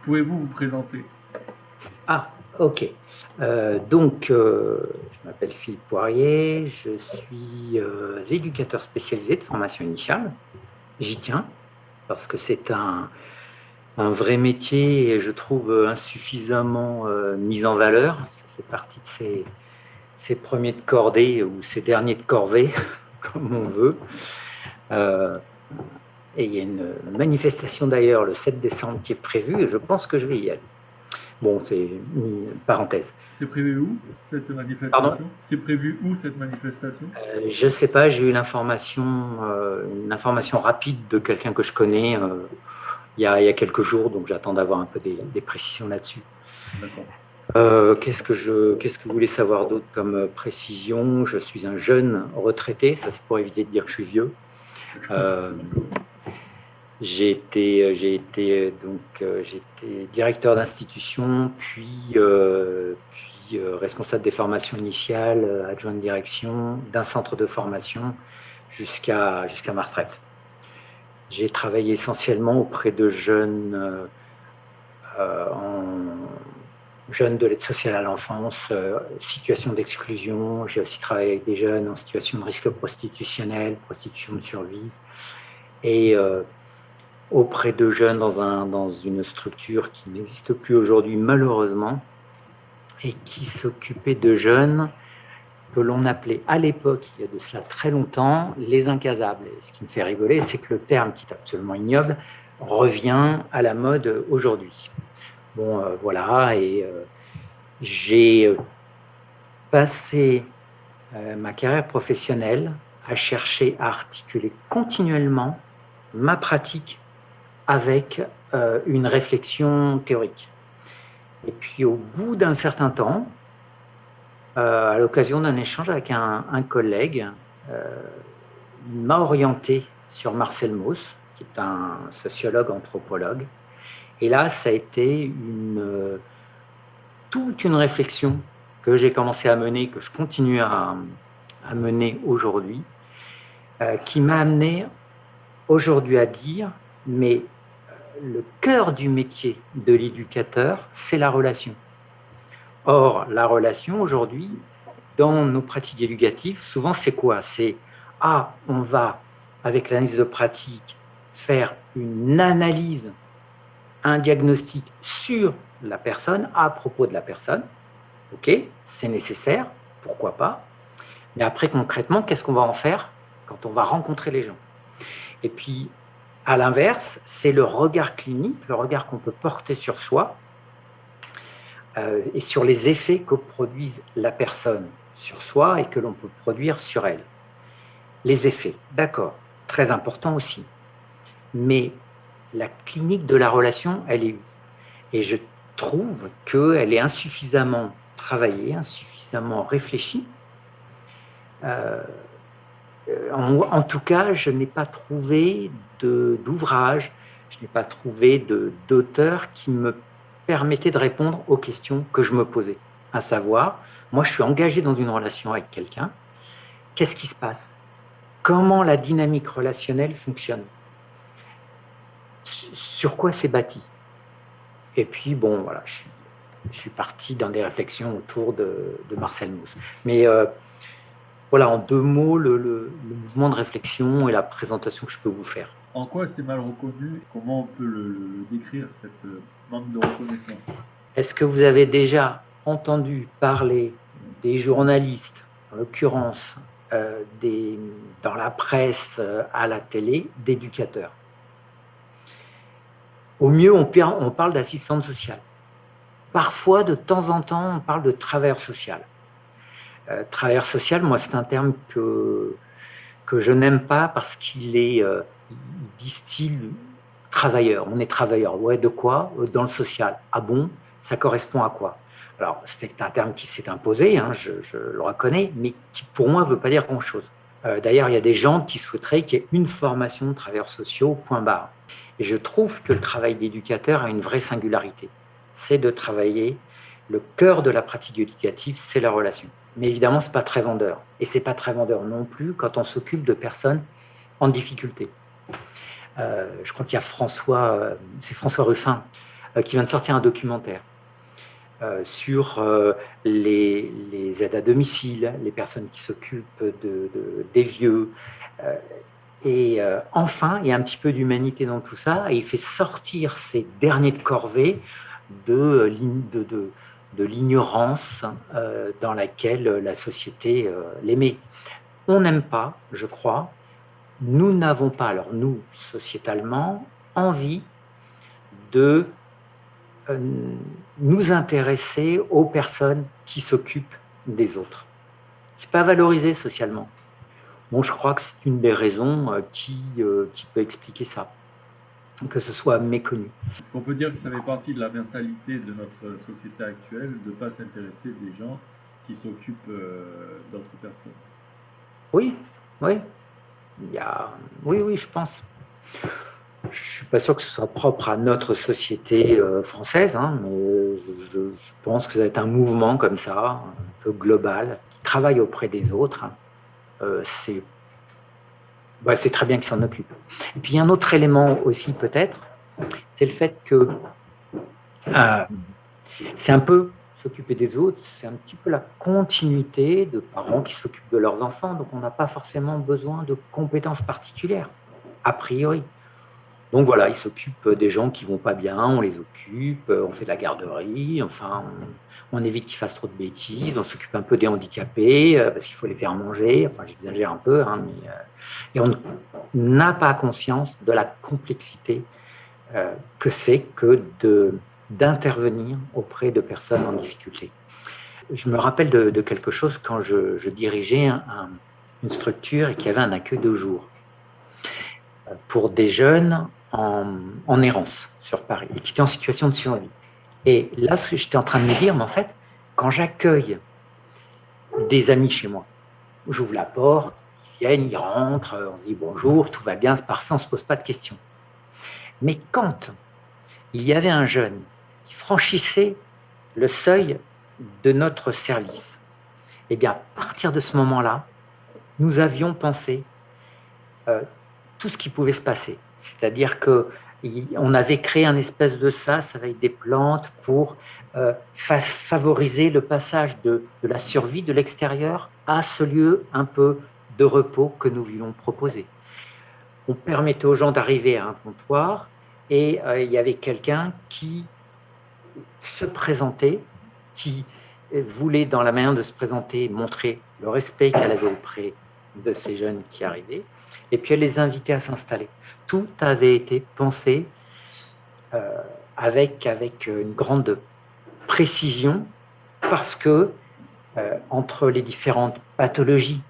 Pouvez-vous vous présenter? Ah, ok. Je m'appelle Philippe Poirier, je suis éducateur spécialisé de formation initiale. J'y tiens parce que c'est un vrai métier et je trouve insuffisamment mis en valeur. Ça fait partie de ces premiers de cordée ou ces derniers de corvée, comme on veut. Euh, et il y a une manifestation d'ailleurs le 7 décembre qui est prévue et je pense que je vais y aller. Bon, c'est une parenthèse. C'est prévu où, cette Pardon? manifestation? C'est prévu où, cette manifestation? Je ne sais pas, j'ai eu une information rapide de quelqu'un que je connais il y a quelques jours, donc j'attends d'avoir un peu des précisions là-dessus. D'accord. Qu'est-ce que vous voulez savoir d'autre comme précision? Je suis un jeune retraité, ça c'est pour éviter de dire que je suis vieux. Euh, j'ai été directeur d'institution, puis responsable des formations initiales, adjoint de direction d'un centre de formation jusqu'à ma retraite. J'ai travaillé essentiellement auprès de jeunes de l'aide sociale à l'enfance, situation d'exclusion. J'ai aussi travaillé avec des jeunes en situation de risque prostitutionnel, prostitution de survie, et auprès de jeunes dans une structure qui n'existe plus aujourd'hui malheureusement, et qui s'occupait de jeunes que l'on appelait à l'époque, il y a de cela très longtemps, les incasables. Et ce qui me fait rigoler, c'est que le terme, qui est absolument ignoble, revient à la mode aujourd'hui. Bon, voilà, et j'ai passé ma carrière professionnelle à chercher à articuler continuellement ma pratique avec une réflexion théorique. Et puis au bout d'un certain temps, à l'occasion d'un échange avec un collègue, il m'a orienté sur Marcel Mauss, qui est un sociologue anthropologue. Et là, ça a été toute une réflexion que j'ai commencé à mener, que je continue à mener aujourd'hui, qui m'a amené aujourd'hui à dire, mais le cœur du métier de l'éducateur, c'est la relation. Or, la relation aujourd'hui, dans nos pratiques éducatives, souvent c'est quoi? C'est on va, avec l'analyse de pratique, faire une analyse, un diagnostic sur la personne, à propos de la personne. Ok, c'est nécessaire, pourquoi pas. Mais après, concrètement, qu'est-ce qu'on va en faire quand on va rencontrer les gens? Et puis, à l'inverse, c'est le regard clinique, le regard qu'on peut porter sur soi et sur les effets que produise la personne sur soi et que l'on peut produire sur elle. Les effets, d'accord, très important aussi. Mais la clinique de la relation, elle est où? Et je trouve qu'elle est insuffisamment travaillée, insuffisamment réfléchie. En tout cas, je n'ai pas trouvé d'ouvrage, je n'ai pas trouvé d'auteur qui me permettait de répondre aux questions que je me posais. À savoir, moi, je suis engagé dans une relation avec quelqu'un. Qu'est-ce qui se passe? Comment la dynamique relationnelle fonctionne? Sur quoi c'est bâti? Et puis, bon, voilà, je suis parti dans des réflexions autour de Marcel Mauss. Mais voilà, en deux mots, le mouvement de réflexion et la présentation que je peux vous faire. En quoi c'est mal reconnu? Comment on peut le décrire, cette manque de reconnaissance? Est-ce que vous avez déjà entendu parler des journalistes, en l'occurrence dans la presse, à la télé, d'éducateurs? Au mieux, on parle d'assistante sociale. Parfois, de temps en temps, on parle de travailleur social. Travailleur social, moi, c'est un terme que je n'aime pas parce il distille travailleur. On est travailleur. Ouais, de quoi? Dans le social. Ah bon? Ça correspond à quoi? Alors, c'est un terme qui s'est imposé, hein, je le reconnais, mais qui, pour moi, ne veut pas dire grand-chose. D'ailleurs, il y a des gens qui souhaiteraient qu'il y ait une formation de travailleurs sociaux, point barre. Et je trouve que le travail d'éducateur a une vraie singularité. C'est de travailler, le cœur de la pratique éducative, c'est la relation. Mais évidemment, ce n'est pas très vendeur. Et ce n'est pas très vendeur non plus quand on s'occupe de personnes en difficulté. Je crois qu'il y a c'est François Ruffin, qui vient de sortir un documentaire sur les aides à domicile, les personnes qui s'occupent des vieux. Et enfin, il y a un petit peu d'humanité dans tout ça, et il fait sortir ces derniers de corvée de l'ignorance dans laquelle la société les met. On n'aime pas, je crois, nous n'avons pas, alors nous, sociétalement, envie de nous intéresser aux personnes qui s'occupent des autres. C'est pas valorisé socialement. Bon, je crois que c'est une des raisons qui peut expliquer ça, que ce soit méconnu. Est-ce qu'on peut dire que ça fait partie de la mentalité de notre société actuelle de ne pas s'intéresser des gens qui s'occupent d'autres personnes? Oui, oui. Oui, je pense. Je ne suis pas sûr que ce soit propre à notre société française, hein, mais je pense que ça va être un mouvement comme ça, un peu global, qui travaille auprès des autres. C'est très bien qu'ils s'en occupent. Et puis, il y a un autre élément aussi, peut-être, c'est le fait que c'est un peu s'occuper des autres, c'est un petit peu la continuité de parents qui s'occupent de leurs enfants, donc on n'a pas forcément besoin de compétences particulières, a priori. Donc voilà, ils s'occupent des gens qui vont pas bien, on les occupe, on fait de la garderie, enfin, on évite qu'ils fassent trop de bêtises, on s'occupe un peu des handicapés, parce qu'il faut les faire manger, enfin j'exagère un peu, hein, mais, et on n'a pas conscience de la complexité que c'est que d'intervenir auprès de personnes en difficulté. Je me rappelle de quelque chose quand je dirigeais une structure et qu'il y avait un accueil de jour pour des jeunes en errance sur Paris et qui étaient en situation de survie. Et là, j'étais en train de me dire, mais en fait, quand j'accueille des amis chez moi, j'ouvre la porte, ils viennent, ils rentrent, on se dit bonjour, tout va bien, c'est parfait, on ne se pose pas de questions. Mais quand il y avait un jeune qui franchissait le seuil de notre service, eh bien, à partir de ce moment-là, nous avions pensé tout ce qui pouvait se passer. C'est-à-dire qu'on avait créé un espèce de sas avec des plantes pour favoriser le passage de la survie de l'extérieur à ce lieu un peu de repos que nous voulions proposer. On permettait aux gens d'arriver à un comptoir et il y avait quelqu'un qui se présentait, qui voulait, dans la manière de se présenter, montrer le respect qu'elle avait auprès de ces jeunes qui arrivaient, et puis elle les invitait à s'installer. Tout avait été pensé avec une grande précision, parce que entre les différentes pathologies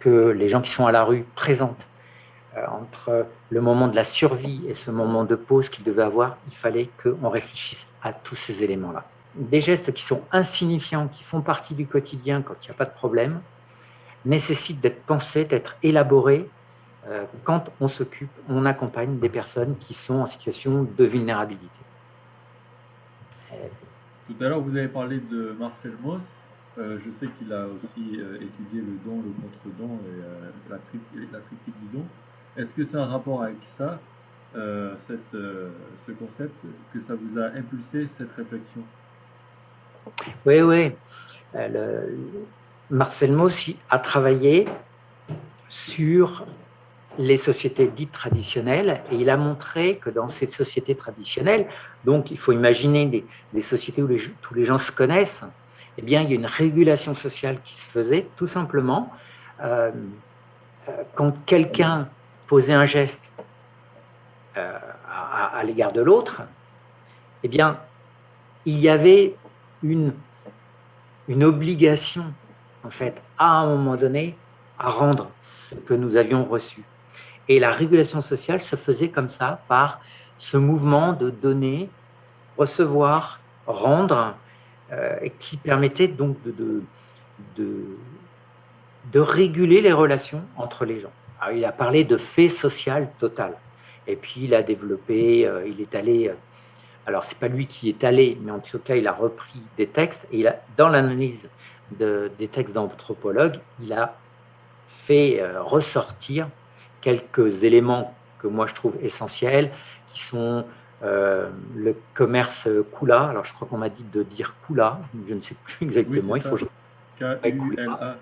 que les gens qui sont à la rue présentent, entre le moment de la survie et ce moment de pause qu'ils devaient avoir, il fallait qu'on réfléchisse à tous ces éléments-là. Des gestes qui sont insignifiants, qui font partie du quotidien quand il n'y a pas de problème, nécessitent d'être pensés, d'être élaborés quand on s'occupe, on accompagne des personnes qui sont en situation de vulnérabilité. Tout à l'heure, vous avez parlé de Marcel Mauss. Je sais qu'il a aussi étudié le don, le contre-don et la triptyque du don. Est-ce que c'est un rapport avec ça, ce concept, que ça vous a impulsé cette réflexion? Oui. Marcel Mauss a travaillé sur les sociétés dites traditionnelles et il a montré que dans ces sociétés traditionnelles, donc il faut imaginer des sociétés où tous les gens se connaissent, eh bien il y a une régulation sociale qui se faisait tout simplement quand quelqu'un posait un geste à l'égard de l'autre, eh bien il y avait une obligation en fait à un moment donné à rendre ce que nous avions reçu. Et la régulation sociale se faisait comme ça, par ce mouvement de donner, recevoir, rendre, qui permettait donc de réguler les relations entre les gens. Alors, il a parlé de fait social total. Et puis, il a développé, il est allé, alors c'est pas lui qui est allé, mais en tout cas, il a repris des textes, et dans l'analyse des textes d'anthropologues, il a fait ressortir quelques éléments que moi je trouve essentiels, qui sont le commerce Kula. Alors, je crois qu'on m'a dit de dire Kula. Je ne sais plus Oui, exactement. c'est Il faut ça. que je... Ouais, Kula. Kula.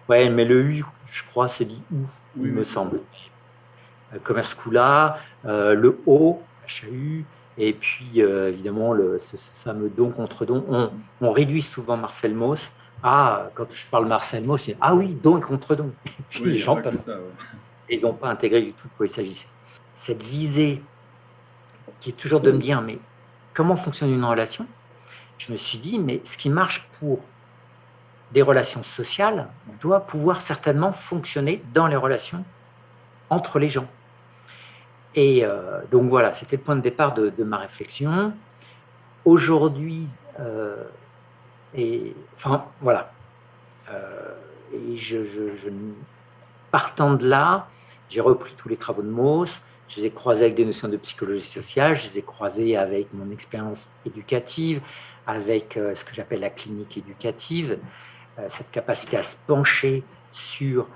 Ouais, mais le U, je crois, c'est dit ou, il Oui, me oui, c'est ça. semble. Commerce Kula, le O, HAU, et puis évidemment ce fameux don contre don. On réduit souvent Marcel Mauss à, quand je parle Marcel Mauss, c'est ah oui, don et contre don. Et puis Oui, il les n'y a gens pas que passent. ça. Ouais. Ils n'ont pas intégré du tout de quoi il s'agissait. Cette visée qui est toujours de me dire, mais comment fonctionne une relation? Je me suis dit, mais ce qui marche pour des relations sociales doit pouvoir certainement fonctionner dans les relations entre les gens. Et donc voilà, c'était le point de départ de ma réflexion. Aujourd'hui, et enfin voilà, et partant de là, j'ai repris tous les travaux de Mauss, je les ai croisés avec des notions de psychologie sociale, je les ai croisés avec mon expérience éducative, avec ce que j'appelle la clinique éducative, cette capacité à se pencher sur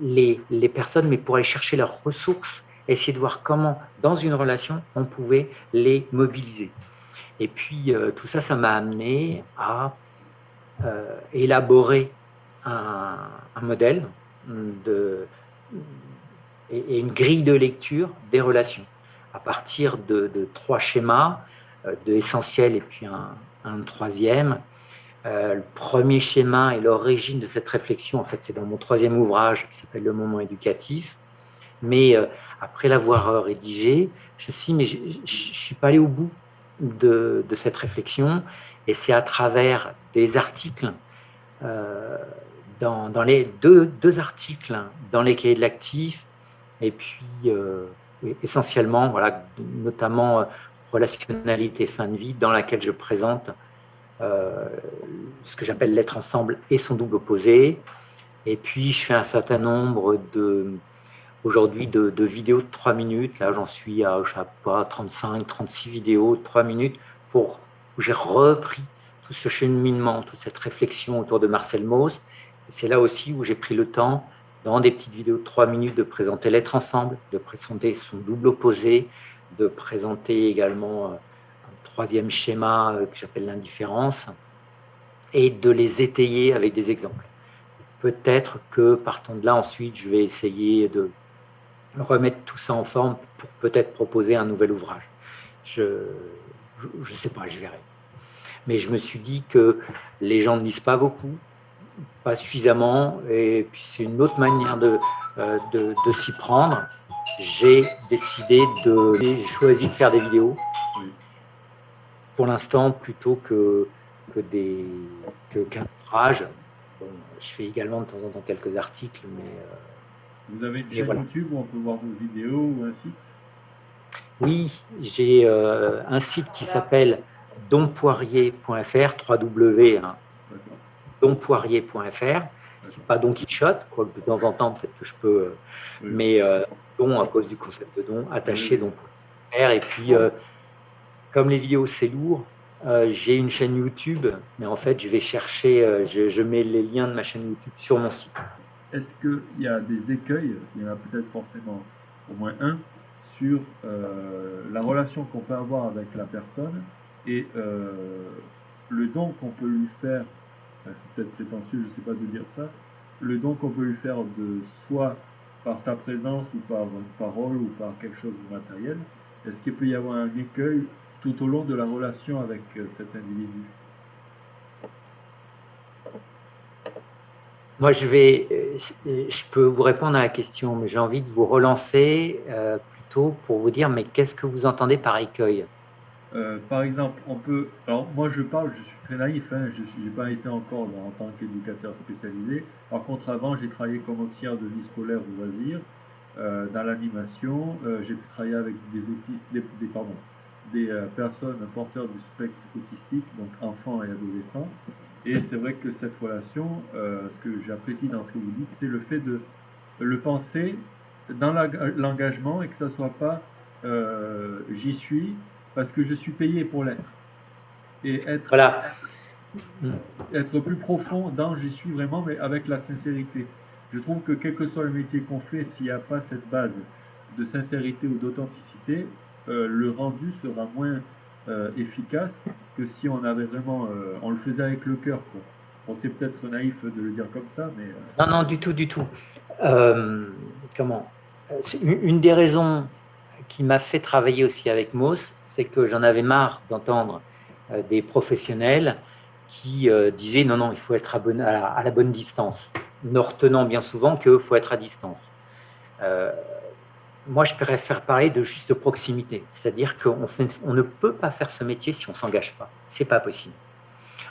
les personnes, mais pour aller chercher leurs ressources, essayer de voir comment, dans une relation, on pouvait les mobiliser. Et puis, tout ça, ça m'a amené à élaborer un modèle et une grille de lecture des relations à partir de 3 schémas, de essentiel et puis un troisième. Le premier schéma et l'origine de cette réflexion, en fait, c'est dans mon 3e ouvrage qui s'appelle Le moment éducatif. Mais après l'avoir rédigé, je me suis dit, mais je ne suis pas allé au bout de cette réflexion. Et c'est à travers des articles, dans les deux articles dans les cahiers de l'actif, et puis essentiellement, voilà, notamment relationnalité fin de vie, dans laquelle je présente ce que j'appelle l'être ensemble et son double opposé. Et puis, je fais un certain nombre aujourd'hui de vidéos de 3 minutes. Là, j'en suis à, je sais pas, 35, 36 vidéos de 3 minutes où j'ai repris tout ce cheminement, toute cette réflexion autour de Marcel Mauss. Et c'est là aussi où j'ai pris le temps, dans des petites vidéos de 3 minutes, de présenter l'être ensemble, de présenter son double opposé, de présenter également un 3e schéma que j'appelle l'indifférence, et de les étayer avec des exemples. Peut-être que partant de là, ensuite, je vais essayer de remettre tout ça en forme pour peut-être proposer un nouvel ouvrage. Je sais pas, je verrai. Mais je me suis dit que les gens ne lisent pas beaucoup, pas suffisamment, et puis c'est une autre manière de s'y prendre. J'ai choisi de faire des vidéos pour l'instant plutôt qu'un ouvrage. Bon, je fais également de temps en temps quelques articles, mais Vous avez une chaîne voilà. YouTube où on peut voir vos vidéos ou un site? Oui, j'ai un site qui s'appelle donpoirier.fr, 3W, hein, donpoirier.fr. C'est pas Don Quichotte, quoique de temps en temps, peut-être que je peux, Oui. mais don à cause du concept de don, attaché, donpoirier.fr. Et puis, comme les vidéos, c'est lourd, j'ai une chaîne YouTube, mais en fait, je vais chercher, je mets les liens de ma chaîne YouTube sur mon site. Est-ce qu'il y a des écueils, il y en a peut-être forcément au moins un, sur la relation qu'on peut avoir avec la personne et le don qu'on peut lui faire, c'est peut-être prétentieux, je ne sais pas de dire ça, le don qu'on peut lui faire de soit par sa présence ou par une parole ou par quelque chose de matériel, est-ce qu'il peut y avoir un écueil tout au long de la relation avec cet individu? Moi, je peux vous répondre à la question, mais j'ai envie de vous relancer plutôt pour vous dire, mais qu'est-ce que vous entendez par écueil? Par exemple, on peut. Alors, moi, je parle, je suis très naïf, hein, je n'ai pas été encore en tant qu'éducateur spécialisé. Par contre, avant, j'ai travaillé comme auxiliaire de vie scolaire ou loisirs, dans l'animation. J'ai pu travailler avec des autistes, des personnes porteurs du spectre autistique, donc enfants et adolescents. Et c'est vrai que cette relation, ce que j'apprécie dans ce que vous dites, c'est le fait de le penser dans l'engagement et que ça ne soit pas j'y suis parce que je suis payé pour l'être. Et Voilà. être plus profond dans j'y suis vraiment, mais avec la sincérité. Je trouve que quel que soit le métier qu'on fait, s'il n'y a pas cette base de sincérité ou d'authenticité, le rendu sera moins efficace que si on avait vraiment, on le faisait avec le cœur, quoi. Bon, c'est peut-être naïf de le dire comme ça, mais Non, non, du tout, du tout. Comment? C'est une des raisons qui m'a fait travailler aussi avec Moss, c'est que j'en avais marre d'entendre des professionnels qui disaient non, non, il faut être à la bonne distance, ne retenant bien souvent qu'il faut être à distance. Moi, je préfère parler de juste proximité, c'est-à-dire on ne peut pas faire ce métier si on ne s'engage pas. C'est pas possible.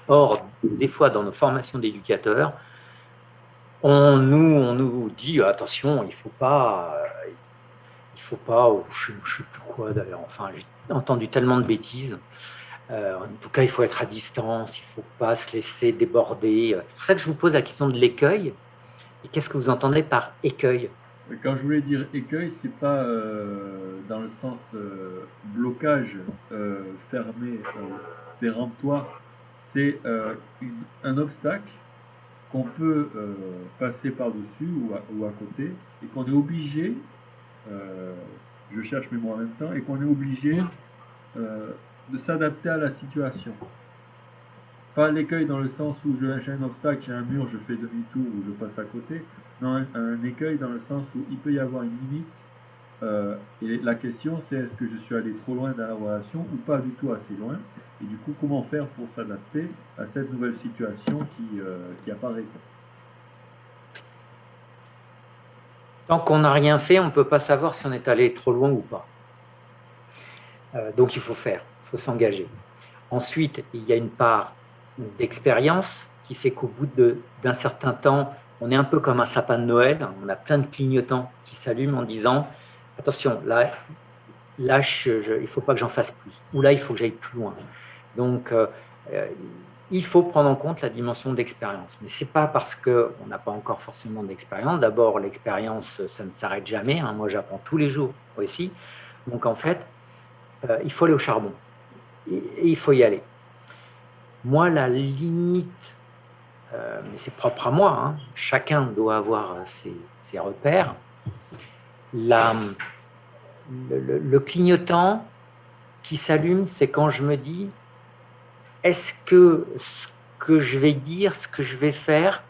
Or, des fois, dans nos formations d'éducateurs, on nous dit attention, il faut pas, je ne sais plus quoi d'ailleurs. Enfin, j'ai entendu tellement de bêtises. En tout cas, il faut être à distance, il ne faut pas se laisser déborder. C'est pour ça que je vous pose la question de l'écueil. Et qu'est-ce que vous entendez par écueil? quand je voulais dire écueil, c'est pas dans le sens blocage, fermé, péremptoire. C'est un obstacle qu'on peut passer par-dessus ou à côté et qu'on est obligé, euh, je cherche mes mots en même temps, et qu'on est obligé euh, de s'adapter à la situation. Pas l'écueil dans le sens où j'ai un obstacle, j'ai un mur, je fais demi-tour ou je passe à côté. Non, un écueil dans le sens où il peut y avoir une limite. Et la question, c'est est-ce que je suis allé trop loin dans la relation ou pas du tout assez loin? Et du coup, comment faire pour s'adapter à cette nouvelle situation qui apparaît? Tant qu'on n'a rien fait, on ne peut pas savoir si on est allé trop loin ou pas. Donc, il faut faire, il faut s'engager. Ensuite, il y a une part d'expérience qui fait qu'au bout d'un certain temps, on est un peu comme un sapin de Noël, on a plein de clignotants qui s'allument en disant attention, là il ne faut pas que j'en fasse plus, ou là, il faut que j'aille plus loin. Donc, il faut prendre en compte la dimension d'expérience. Mais ce n'est pas parce qu'on n'a pas encore forcément d'expérience. D'abord, l'expérience, ça ne s'arrête jamais. Hein. Moi, j'apprends tous les jours aussi. Donc, en fait, il faut aller au charbon. Et il faut y aller. Moi, la limite, mais c'est propre à moi, hein, chacun doit avoir ses repères. Le clignotant qui s'allume, c'est quand je me dis est-ce que ce que je vais dire, ce que je vais faire,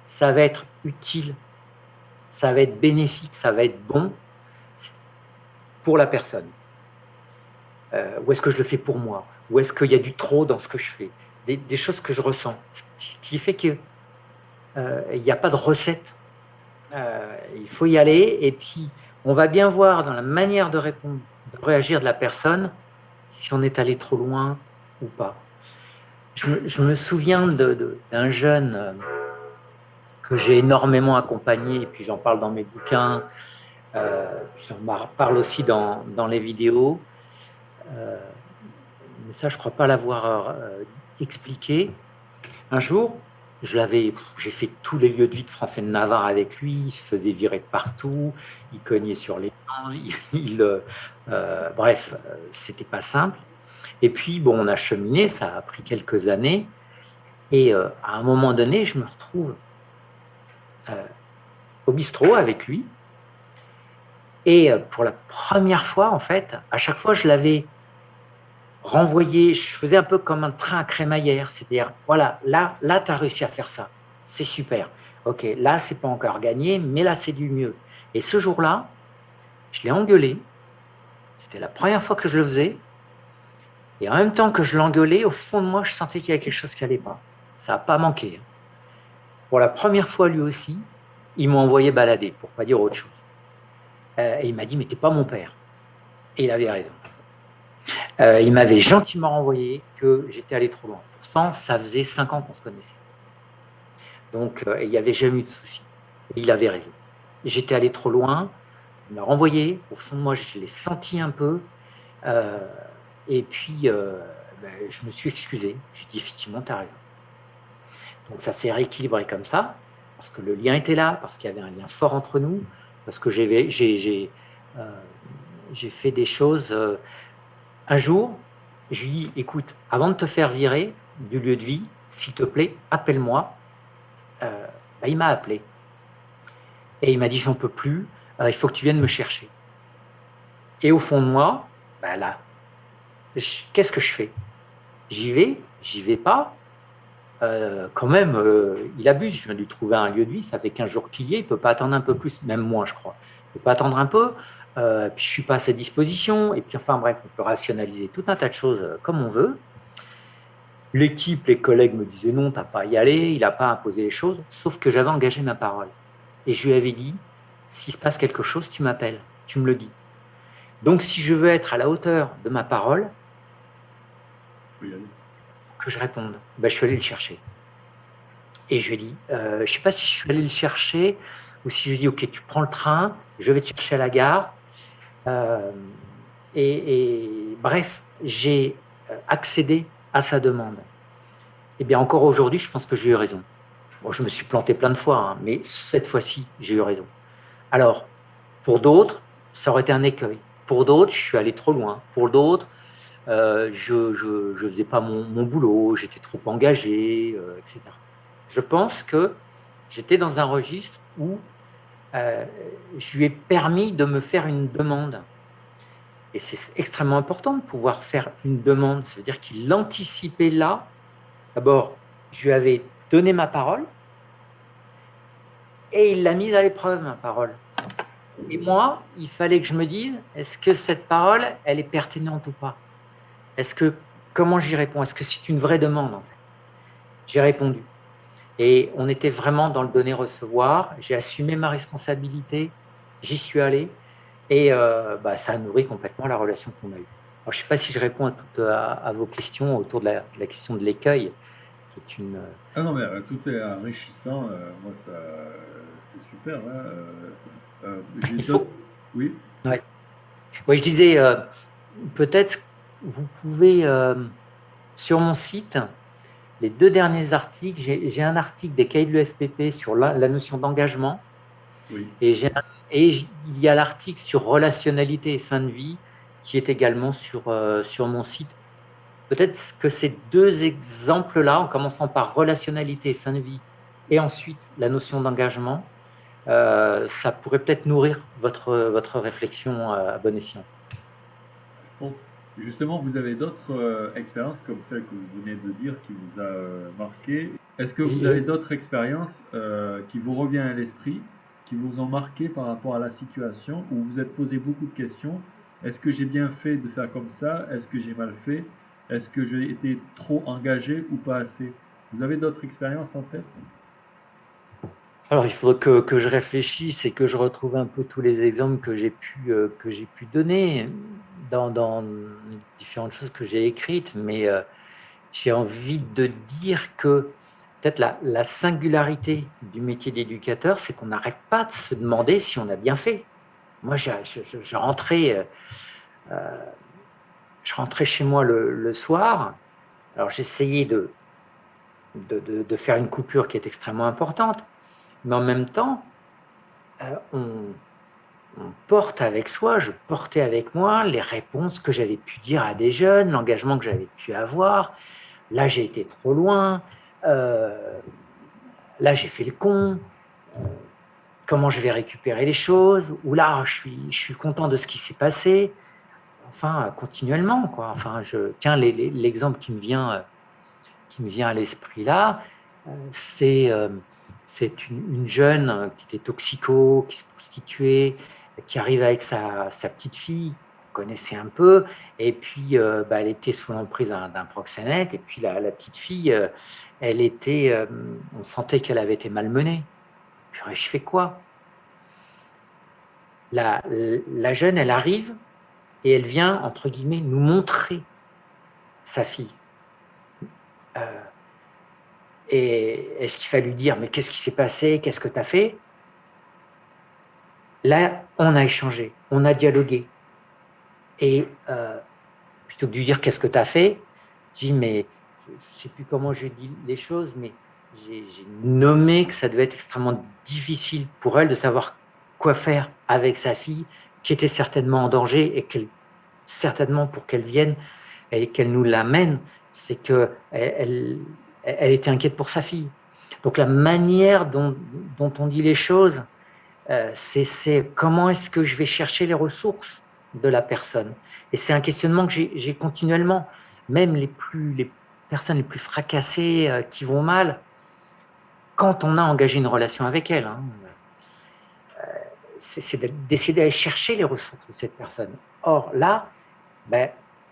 ça va être utile, ça va être bénéfique, ça va être bon pour la personne, ou est-ce que je le fais pour moi, ou est-ce qu'il y a du trop dans ce que je fais, des choses que je ressens, ce qui fait qu'il n'y a pas de recette. Il faut y aller, et puis on va bien voir dans la manière de répondre, de réagir de la personne, si on est allé trop loin ou pas. Je me souviens d'un jeune que j'ai énormément accompagné, et puis j'en parle dans mes bouquins, j'en parle aussi dans les vidéos, mais ça je ne crois pas l'avoir expliqué. Un jour, j'ai fait tous les lieux de vie de Français de Navarre avec lui, il se faisait virer de partout, il cognait sur les gens, bref, c'était pas simple. Et puis, bon, on a cheminé, ça a pris quelques années, et à un moment donné, je me retrouve au bistrot avec lui, et pour la première fois, en fait, à chaque fois, je l'avais renvoyé, je faisais un peu comme un train à crémaillère, c'est-à-dire, voilà, là tu as réussi à faire ça, c'est super. Ok, là, c'est pas encore gagné, mais là, c'est du mieux. Et ce jour-là, je l'ai engueulé, c'était la première fois que je le faisais, et en même temps que je l'engueulais, au fond de moi, je sentais qu'il y avait quelque chose qui n'allait pas. Ça n'a pas manqué. Pour la première fois, lui aussi, il m'a envoyé balader, pour ne pas dire autre chose. Et il m'a dit, mais t'es pas mon père. Et il avait raison. Il m'avait gentiment renvoyé que j'étais allé trop loin. Pourtant, ça faisait 5 ans qu'on se connaissait. Donc, il n'y avait jamais eu de souci. Et il avait raison. J'étais allé trop loin, il m'a renvoyé. Au fond de moi, je l'ai senti un peu. Et puis, je me suis excusé. J'ai dit, effectivement, tu as raison. Donc, ça s'est rééquilibré comme ça, parce que le lien était là, parce qu'il y avait un lien fort entre nous, parce que j'ai fait des choses. Un jour, je lui dis, écoute, avant de te faire virer du lieu de vie, s'il te plaît, appelle-moi. Il m'a appelé. Et il m'a dit, j'en peux plus, il faut que tu viennes me chercher. Et au fond de moi, bah là, qu'est-ce que je fais? J'y vais pas. Quand même, il abuse. Je viens de lui trouver un lieu de vie. Ça fait 15 jours qu'il y est. Il ne peut pas attendre un peu plus, même moi, je crois. Il ne peut pas attendre un peu. Puis je ne suis pas à sa disposition. Et puis, enfin, bref, on peut rationaliser tout un tas de choses comme on veut. L'équipe, les collègues me disaient non, tu n'as pas à y aller. Il n'a pas imposé les choses. Sauf que j'avais engagé ma parole. Et je lui avais dit, s'il se passe quelque chose, tu m'appelles. Tu me le dis. Donc, si je veux être à la hauteur de ma parole, Oui, allez. que je réponde, ben, je suis allé le chercher. Et je lui ai dit, je ne sais pas si je suis allé le chercher ou si je lui ai dit, OK, tu prends le train, je vais te chercher à la gare. Et bref, j'ai accédé à sa demande. Et bien encore aujourd'hui, je pense que j'ai eu raison. Bon, je me suis planté plein de fois, hein, mais cette fois-ci, j'ai eu raison. Alors, pour d'autres, ça aurait été un écueil. Pour d'autres, je suis allé trop loin. Pour d'autres, je faisais pas mon boulot, j'étais trop engagé, etc. Je pense que j'étais dans un registre où je lui ai permis de me faire une demande. Et c'est extrêmement important de pouvoir faire une demande. Ça veut dire qu'il anticipait là. D'abord, je lui avais donné ma parole et il l'a mise à l'épreuve, ma parole. Et moi, il fallait que je me dise, est-ce que cette parole, elle est pertinente ou pas? Comment j'y réponds? Est-ce que c'est une vraie demande, en fait? J'ai répondu. Et on était vraiment dans le donner-recevoir. J'ai assumé ma responsabilité. J'y suis allé. Et ça a nourri complètement la relation qu'on a eue. Alors, je ne sais pas si je réponds à vos questions autour de la question de l'écueil, qui est une... Ah non, mais tout est enrichissant. Moi, ça, c'est super. Hein, j'ai Il d'autres. faut... Oui. Ouais. Oui, je disais, peut-être vous pouvez, sur mon site, les 2 derniers articles, j'ai un article des cahiers de l'EFPP sur la notion d'engagement. Oui. Et il y a l'article sur relationnalité et fin de vie qui est également sur mon site. Peut-être que ces 2 exemples-là, en commençant par relationnalité et fin de vie, et ensuite la notion d'engagement, ça pourrait peut-être nourrir votre réflexion à bon escient. Je pense. Justement, vous avez d'autres expériences comme celle que vous venez de dire qui vous a marqué. Est-ce que vous avez d'autres expériences qui vous reviennent à l'esprit, qui vous ont marqué par rapport à la situation, où vous vous êtes posé beaucoup de questions? Est-ce que j'ai bien fait de faire comme ça? Est-ce que j'ai mal fait? Est-ce que j'ai été trop engagé ou pas assez? Vous avez d'autres expériences en tête? Alors, il faudrait que je réfléchisse et que je retrouve un peu tous les exemples que j'ai pu donner dans différentes choses que j'ai écrites, mais j'ai envie de dire que peut-être la singularité du métier d'éducateur, c'est qu'on n'arrête pas de se demander si on a bien fait. Moi, je rentrais chez moi le soir, alors j'essayais de faire une coupure qui est extrêmement importante, mais en même temps, on porte avec soi, je portais avec moi les réponses que j'avais pu dire à des jeunes, l'engagement que j'avais pu avoir. Là, j'ai été trop loin. Là, j'ai fait le con. Comment je vais récupérer les choses? Ou là, je suis content de ce qui s'est passé. Enfin, continuellement, quoi. Enfin, tiens, l'exemple qui me vient à l'esprit là, c'est une jeune qui était toxico, qui se prostituait, qui arrive avec sa petite fille, qu'on connaissait un peu, et puis elle était sous l'emprise d'un proxénète, et puis la petite fille, on sentait qu'elle avait été malmenée. Puis je fais quoi? La jeune, elle arrive et elle vient, entre guillemets, nous montrer sa fille. Et est-ce qu'il fallait lui dire, mais qu'est-ce qui s'est passé? Qu'est-ce que tu as fait? Là, on a échangé, on a dialogué. Et plutôt que de lui dire, qu'est-ce que tu as fait? Je dis, mais je ne sais plus comment je dis les choses, mais j'ai nommé que ça devait être extrêmement difficile pour elle de savoir quoi faire avec sa fille, qui était certainement en danger, et certainement pour qu'elle vienne et qu'elle nous l'amène, c'est qu'elle était inquiète pour sa fille. Donc la manière dont on dit les choses, c'est comment est-ce que je vais chercher les ressources de la personne. Et c'est un questionnement que j'ai continuellement. Même les personnes les plus fracassées qui vont mal, quand on a engagé une relation avec elles, hein, c'est d'essayer d'aller chercher les ressources de cette personne. Or, là,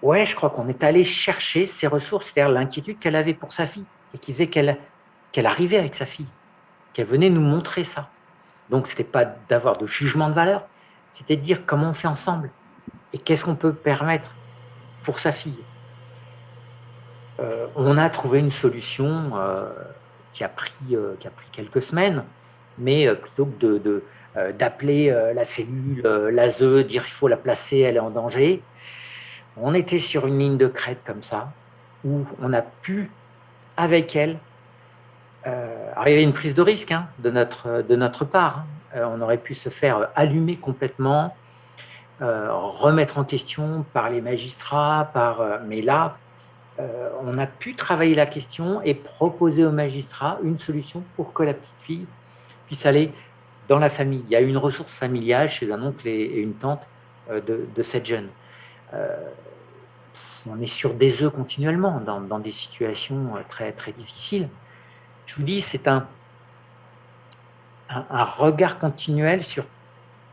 ouais, je crois qu'on est allé chercher ces ressources, c'est-à-dire l'inquiétude qu'elle avait pour sa fille et qui faisait qu'elle arrivait avec sa fille, qu'elle venait nous montrer ça. Donc, ce n'était pas d'avoir de jugement de valeur, c'était de dire comment on fait ensemble et qu'est-ce qu'on peut permettre pour sa fille. On a trouvé une solution qui a pris quelques semaines, mais plutôt que d'appeler la cellule, l'ASE, dire il faut la placer, elle est en danger, on était sur une ligne de crête comme ça, où on a pu, avec elle, alors il y avait une prise de risque de notre part. On aurait pu se faire allumer complètement, remettre en question par les magistrats, mais là, on a pu travailler la question et proposer aux magistrats une solution pour que la petite fille puisse aller dans la famille. Il y a une ressource familiale chez un oncle et une tante de cette jeune. On est sur des œufs continuellement dans des situations très, très difficiles. Je vous dis, c'est un regard continuel sur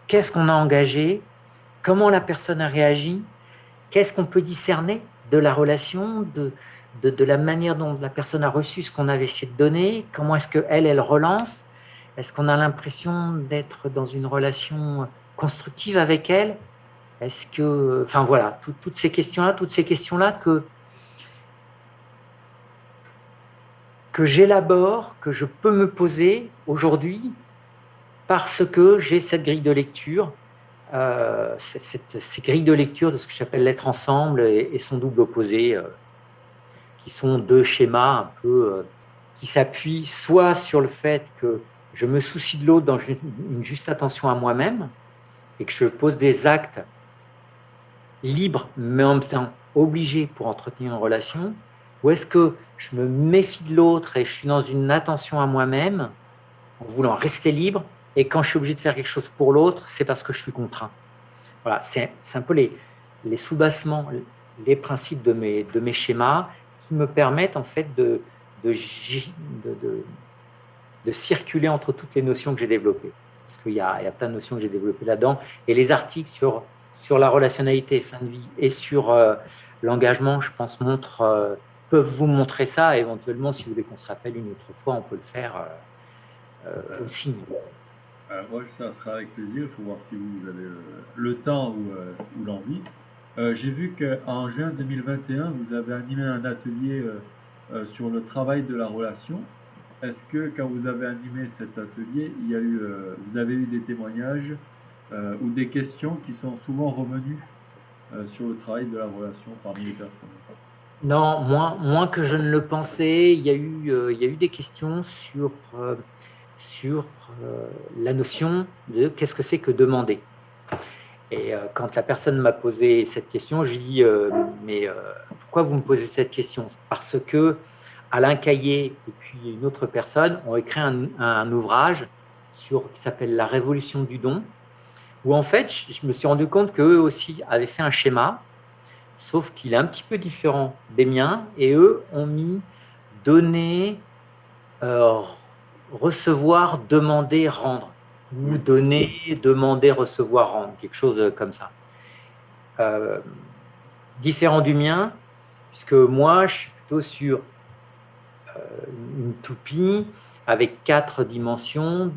qu'est-ce qu'on a engagé, comment la personne a réagi, qu'est-ce qu'on peut discerner de la relation, de la manière dont la personne a reçu ce qu'on avait essayé de donner, comment est-ce qu'elle relance, est-ce qu'on a l'impression d'être dans une relation constructive avec elle, est-ce que, enfin voilà, toutes ces questions-là que j'élabore, que je peux me poser aujourd'hui parce que j'ai cette grille de lecture, ces grilles de lecture de ce que j'appelle l'être ensemble et son double opposé, qui sont deux schémas un peu qui s'appuient soit sur le fait que je me soucie de l'autre dans une juste attention à moi-même et que je pose des actes libres mais en même temps obligés pour entretenir une relation, ou est-ce que je me méfie de l'autre et je suis dans une attention à moi-même en voulant rester libre et quand je suis obligé de faire quelque chose pour l'autre, c'est parce que je suis contraint. Voilà, c'est un peu les sous-bassements, les principes de mes schémas qui me permettent en fait de circuler entre toutes les notions que j'ai développées. Parce qu'il y a plein de notions que j'ai développées là-dedans. Et les articles sur la relationnalité fin de vie et sur l'engagement, je pense, peuvent vous montrer ça. Et éventuellement, si vous voulez qu'on se rappelle une autre fois, on peut le faire aussi. Moi, ça sera avec plaisir. Il faut voir si vous avez le temps ou l'envie. J'ai vu qu'en juin 2021, vous avez animé un atelier sur le travail de la relation. Est-ce que quand vous avez animé cet atelier, vous avez eu des témoignages ou des questions qui sont souvent revenues sur le travail de la relation parmi les personnes? Non, moins que je ne le pensais. Il y a eu des questions sur la notion de qu'est-ce que c'est que demander. Et quand la personne m'a posé cette question, je lui dis mais pourquoi vous me posez cette question? Parce que Alain Caillé et puis une autre personne ont écrit un ouvrage qui s'appelle La révolution du don, où en fait je me suis rendu compte qu'eux aussi avaient fait un schéma, sauf qu'il est un petit peu différent des miens, et eux ont mis donner, recevoir, demander, rendre, ou donner, demander, recevoir, rendre, quelque chose comme ça. Différent du mien, puisque moi, je suis plutôt sur une toupie avec 4 dimensions,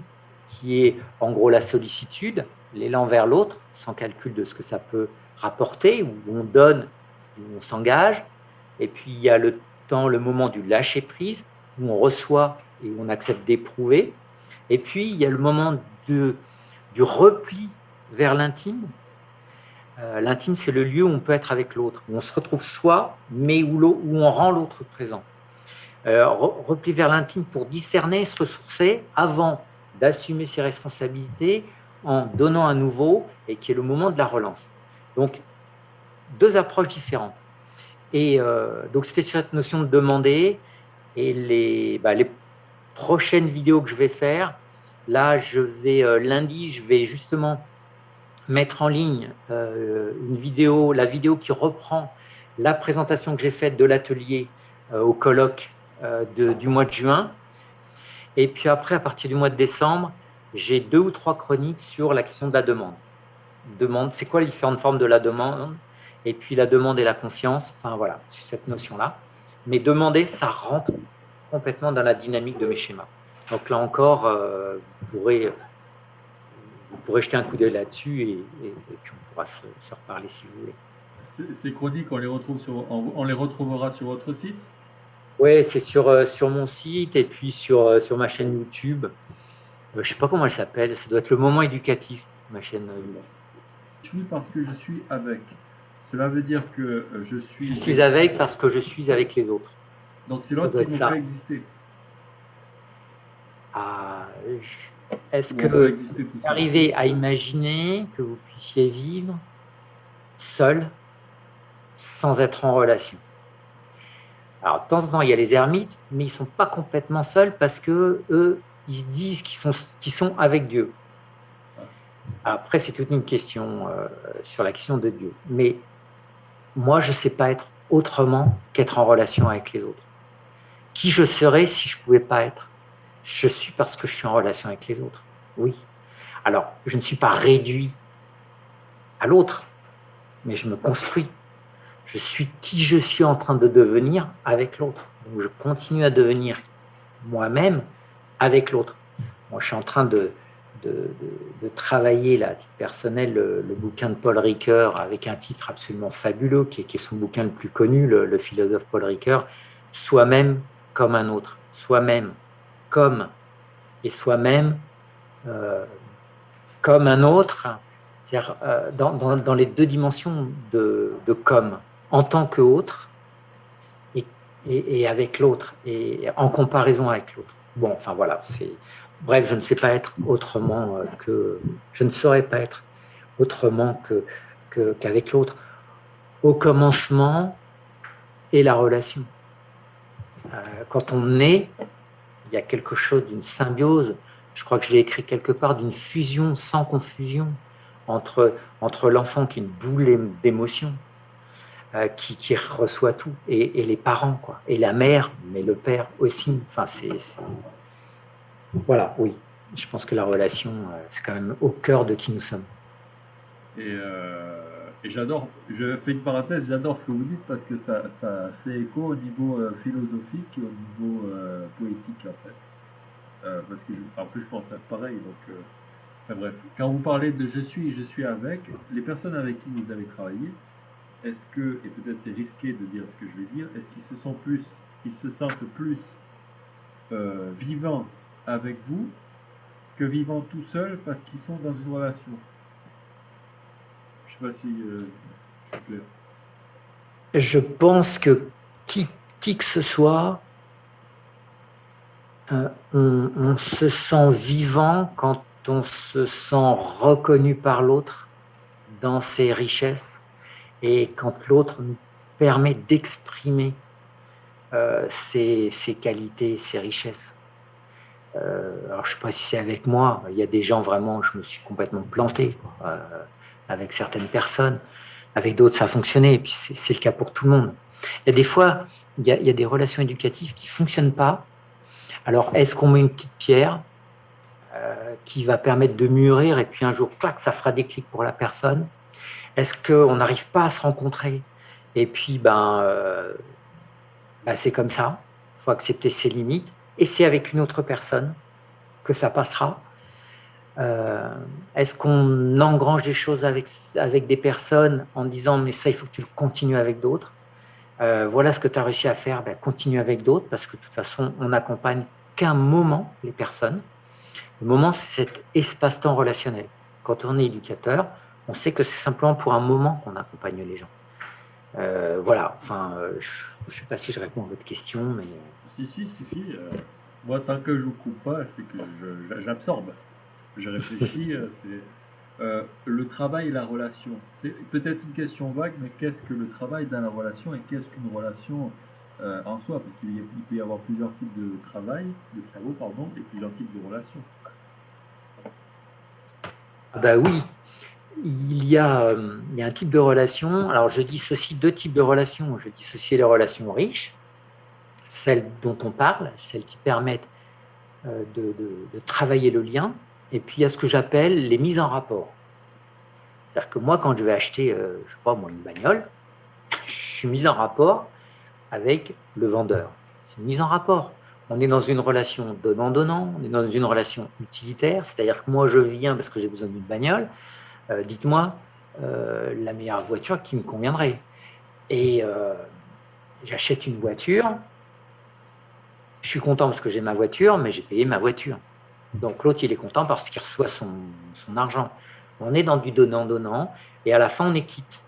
qui est en gros la sollicitude, l'élan vers l'autre, sans calcul de ce que ça peut rapporter, où on donne, où on s'engage. Et puis, il y a le temps, le moment du lâcher-prise, où on reçoit et où on accepte d'éprouver. Et puis, il y a le moment du repli vers l'intime. L'intime, c'est le lieu où on peut être avec l'autre, où on se retrouve soi, mais où on rend l'autre présent. Repli vers l'intime pour discerner, se ressourcer avant d'assumer ses responsabilités en donnant à nouveau et qui est le moment de la relance. Donc, 2 approches différentes. Et donc, c'était sur cette notion de demander. Et les prochaines vidéos que je vais faire, là, lundi, je vais justement mettre en ligne une vidéo, la vidéo qui reprend la présentation que j'ai faite de l'atelier au colloque du mois de juin. Et puis après, à partir du mois de décembre, j'ai 2 ou 3 chroniques sur la question de la demande. C'est quoi les différentes formes de la demande? Et puis la demande et la confiance, enfin voilà, c'est cette notion-là. Mais demander, ça rentre complètement dans la dynamique de mes schémas. Donc là encore, vous pourrez jeter un coup d'œil là-dessus et puis on pourra se reparler si vous voulez. Ces chroniques, on les retrouvera sur votre site? Oui, c'est sur mon site et puis sur ma chaîne YouTube. Je ne sais pas comment elle s'appelle, ça doit être le moment éducatif, ma chaîne YouTube. Je suis parce que je suis avec. Cela veut dire que je Je suis. suis avec parce que je suis avec les autres. Donc c'est Ça l'autre doit qui être me fait ça. exister. Est-ce Ou on peut que exister tout vous seul. arrivez à imaginer que vous puissiez vivre seul sans être en relation? Alors, de temps en temps, il y a les ermites, mais ils ne sont pas complètement seuls parce que eux, ils se disent qu'ils sont avec Dieu. Après, c'est toute une question sur la question de Dieu. Mais moi, je ne sais pas être autrement qu'être en relation avec les autres. Qui je serais si je ne pouvais pas être? Je suis parce que je suis en relation avec les autres. Oui. Alors, je ne suis pas réduit à l'autre, mais je me construis. Je suis qui je suis en train de devenir avec l'autre. Donc, je continue à devenir moi-même avec l'autre. Moi, je suis en train de travailler, là, à titre personnel, le bouquin de Paul Ricoeur avec un titre absolument fabuleux, qui est son bouquin le plus connu, le philosophe Paul Ricoeur, Soi-même comme un autre, soi-même comme et soi-même comme un autre, c'est-à-dire dans les 2 dimensions de comme, en tant qu'autre et avec l'autre, et en comparaison avec l'autre. Bon, enfin voilà, bref, je ne sais pas être autrement je ne saurais pas être autrement qu'avec l'autre. Au commencement est la relation. Quand on est, il y a quelque chose d'une symbiose, je crois que je l'ai écrit quelque part, d'une fusion sans confusion entre l'enfant qui est une boule d'émotions, qui reçoit tout, et les parents, quoi, et la mère, mais le père aussi. Enfin, voilà, oui. Je pense que la relation, c'est quand même au cœur de qui nous sommes. Et j'adore, je fais une parenthèse, j'adore ce que vous dites parce que ça fait écho au niveau philosophique et au niveau poétique en fait. Parce que après je pense à pareil. Donc, enfin, bref, quand vous parlez de je suis avec, les personnes avec qui vous avez travaillé, est-ce que, et peut-être c'est risqué de dire ce que je vais dire, est-ce qu'ils se sentent plus vivants avec vous que vivant tout seul parce qu'ils sont dans une relation? Je sais pas si je suis clair. Je pense que qui que ce soit, on se sent vivant quand on se sent reconnu par l'autre dans ses richesses et quand l'autre nous permet d'exprimer ses qualités, ses richesses. Alors, je ne sais pas si c'est avec moi, il y a des gens vraiment, je me suis complètement planté avec certaines personnes, avec d'autres ça a fonctionné, et puis c'est le cas pour tout le monde. Il y a des fois, il y a des relations éducatives qui ne fonctionnent pas. Alors, est-ce qu'on met une petite pierre qui va permettre de mûrir et puis un jour, clac, ça fera des clics pour la personne? Est-ce qu'on n'arrive pas à se rencontrer et puis c'est comme ça, il faut accepter ses limites et c'est avec une autre personne que ça passera? Est-ce qu'on engrange des choses avec des personnes en disant mais ça il faut que tu le continues avec d'autres? Voilà ce que tu as réussi à faire, continue avec d'autres parce que de toute façon on n'accompagne qu'un moment les personnes. Le moment, c'est cet espace-temps relationnel. Quand on est éducateur, on sait que c'est simplement pour un moment qu'on accompagne les gens. Voilà, enfin, je ne sais pas si je réponds à votre question, mais... Si. Moi, tant que je vous coupe pas, c'est que j'absorbe. Je réfléchis, c'est le travail et la relation. C'est peut-être une question vague, mais qu'est-ce que le travail dans la relation et qu'est-ce qu'une relation en soi? Parce qu'il peut y avoir plusieurs types de travaux, pardon, et plusieurs types de relations. Oui, il y a un type de relation. Alors, je dissocie deux types de relations. Je dissocie les relations riches, celles dont on parle, celles qui permettent de travailler le lien. Et puis, il y a ce que j'appelle les mises en rapport. C'est-à-dire que moi, quand je vais acheter, je sais pas moi, une bagnole, je suis mis en rapport avec le vendeur. C'est une mise en rapport. On est dans une relation donnant-donnant, on est dans une relation utilitaire, c'est-à-dire que moi, je viens parce que j'ai besoin d'une bagnole, dites-moi la meilleure voiture qui me conviendrait. Et j'achète une voiture, je suis content parce que j'ai ma voiture, mais j'ai payé ma voiture. Donc l'autre, il est content parce qu'il reçoit son argent. On est dans du donnant-donnant, et à la fin, on est quitte.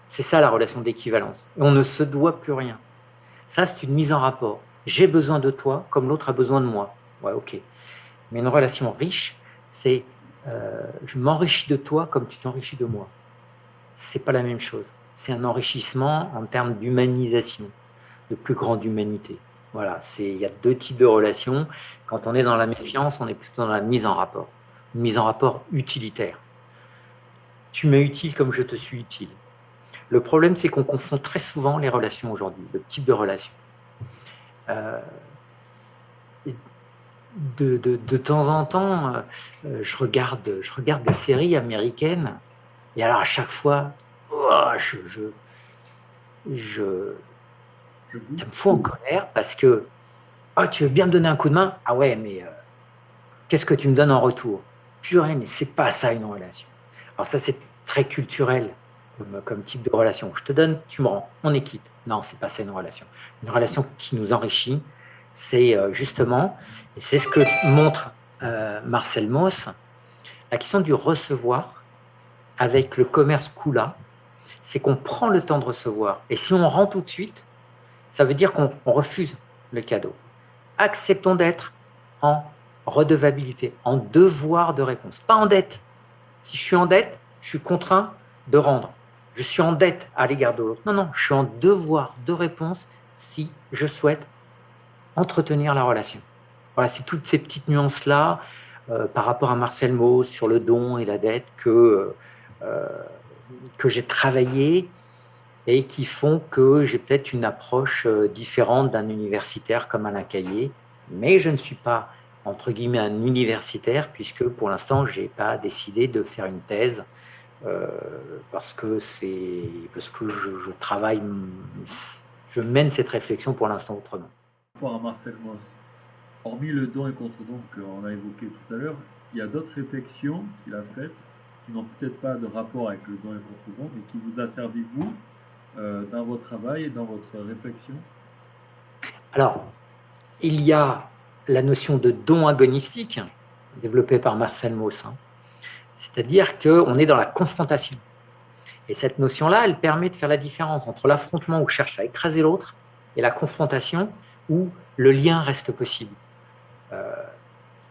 C'est ça la relation d'équivalence. Et on ne se doit plus rien. Ça, c'est une mise en rapport. J'ai besoin de toi comme l'autre a besoin de moi. Ouais, ok. Mais une relation riche, c'est je m'enrichis de toi comme tu t'enrichis de moi. C'est pas la même chose. C'est un enrichissement en termes d'humanisation, de plus grande humanité. Voilà, il y a deux types de relations. Quand on est dans la méfiance, on est plutôt dans la mise en rapport. Une mise en rapport utilitaire. Tu m'es utile comme je te suis utile. Le problème, c'est qu'on confond très souvent les relations aujourd'hui, le type de relation. De temps en temps, je regarde des séries américaines, et alors à chaque fois, ça me fout en colère parce que tu veux bien me donner un coup de main? Ah ouais, mais qu'est-ce que tu me donnes en retour? Purée, mais c'est pas ça une relation. Alors ça, c'est très culturel comme type de relation. Je te donne, tu me rends, on est quitte. Non, c'est pas ça une relation. Une relation qui nous enrichit, c'est justement, et c'est ce que montre Marcel Mauss, la question du recevoir avec le commerce Kula, c'est qu'on prend le temps de recevoir. Et si on rend tout de suite, ça veut dire qu'on refuse le cadeau. Acceptons d'être en redevabilité, en devoir de réponse, pas en dette. Si je suis en dette, je suis contraint de rendre. Je suis en dette à l'égard de l'autre. Non, non, je suis en devoir de réponse si je souhaite entretenir la relation. Voilà, c'est toutes ces petites nuances-là par rapport à Marcel Mauss sur le don et la dette que j'ai travaillé et qui font que j'ai peut-être une approche différente d'un universitaire comme Alain Caillé, mais je ne suis pas, entre guillemets, un universitaire, puisque pour l'instant, je n'ai pas décidé de faire une thèse, parce que je travaille, je mène cette réflexion pour l'instant autrement. Par rapport à Marcel Mauss, hormis le don et contre-don qu'on a évoqué tout à l'heure, il y a d'autres réflexions qu'il a faites qui n'ont peut-être pas de rapport avec le don et contre-don, mais qui vous a servi, vous, dans votre travail et dans votre réflexion? Alors, il y a la notion de don agonistique, développée par Marcel Mauss, c'est-à-dire qu'on est dans la confrontation. Et cette notion-là, elle permet de faire la différence entre l'affrontement où je cherche à écraser l'autre et la confrontation où le lien reste possible.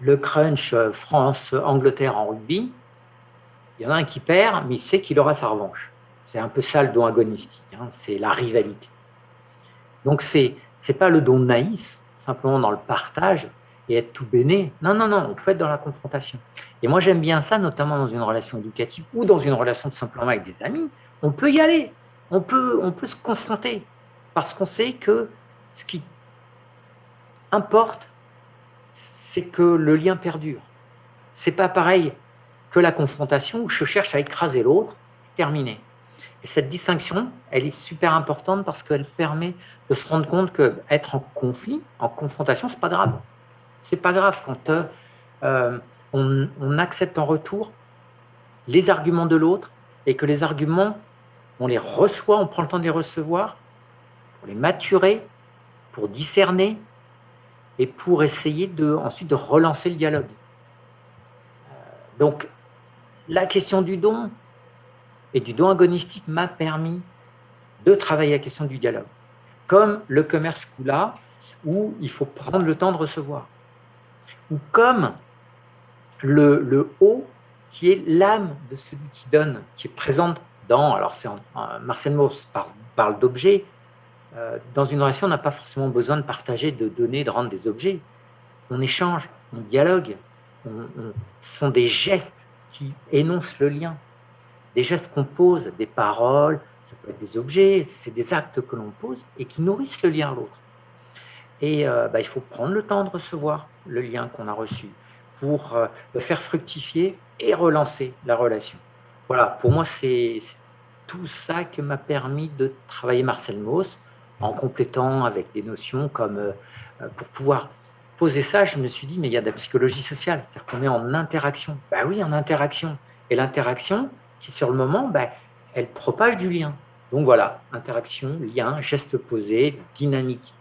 Le crunch France-Angleterre en rugby, il y en a un qui perd, mais il sait qu'il aura sa revanche. C'est un peu ça le don agonistique, c'est la rivalité. Donc, c'est pas le don naïf, simplement dans le partage et être tout béné. Non, non, non, on peut être dans la confrontation. Et moi, j'aime bien ça, notamment dans une relation éducative ou dans une relation tout simplement avec des amis. On peut y aller, on peut se confronter parce qu'on sait que ce qui importe, c'est que le lien perdure. C'est pas pareil que la confrontation où je cherche à écraser l'autre, terminé. Et cette distinction, elle est super importante parce qu'elle permet de se rendre compte qu'être en conflit, en confrontation, c'est pas grave. C'est pas grave quand on accepte en retour les arguments de l'autre et que les arguments, on les reçoit, on prend le temps de les recevoir pour les maturer, pour discerner et pour essayer ensuite de relancer le dialogue. Donc, la question du don et du don agonistique m'a permis de travailler la question du dialogue. Comme le commerce Kula, où il faut prendre le temps de recevoir. Ou comme le haut, qui est l'âme de celui qui donne, qui est présente dans, alors Marcel Mauss parle d'objets, dans une relation, on n'a pas forcément besoin de partager, de donner, de rendre des objets. On échange, on dialogue, ce sont des gestes qui énoncent le lien. des gestes qu'on pose, des paroles, ça peut être des objets, c'est des actes que l'on pose et qui nourrissent le lien à l'autre. Et il faut prendre le temps de recevoir le lien qu'on a reçu pour le faire fructifier et relancer la relation. Voilà, pour moi, c'est tout ça que m'a permis de travailler Marcel Mauss, en complétant avec des notions comme pour pouvoir poser ça, je me suis dit, mais il y a de la psychologie sociale, c'est-à-dire qu'on est en interaction. Ben oui, en interaction. Et l'interaction, qui sur le moment, elle propage du lien. Donc voilà, interaction, lien, geste posé, dynamique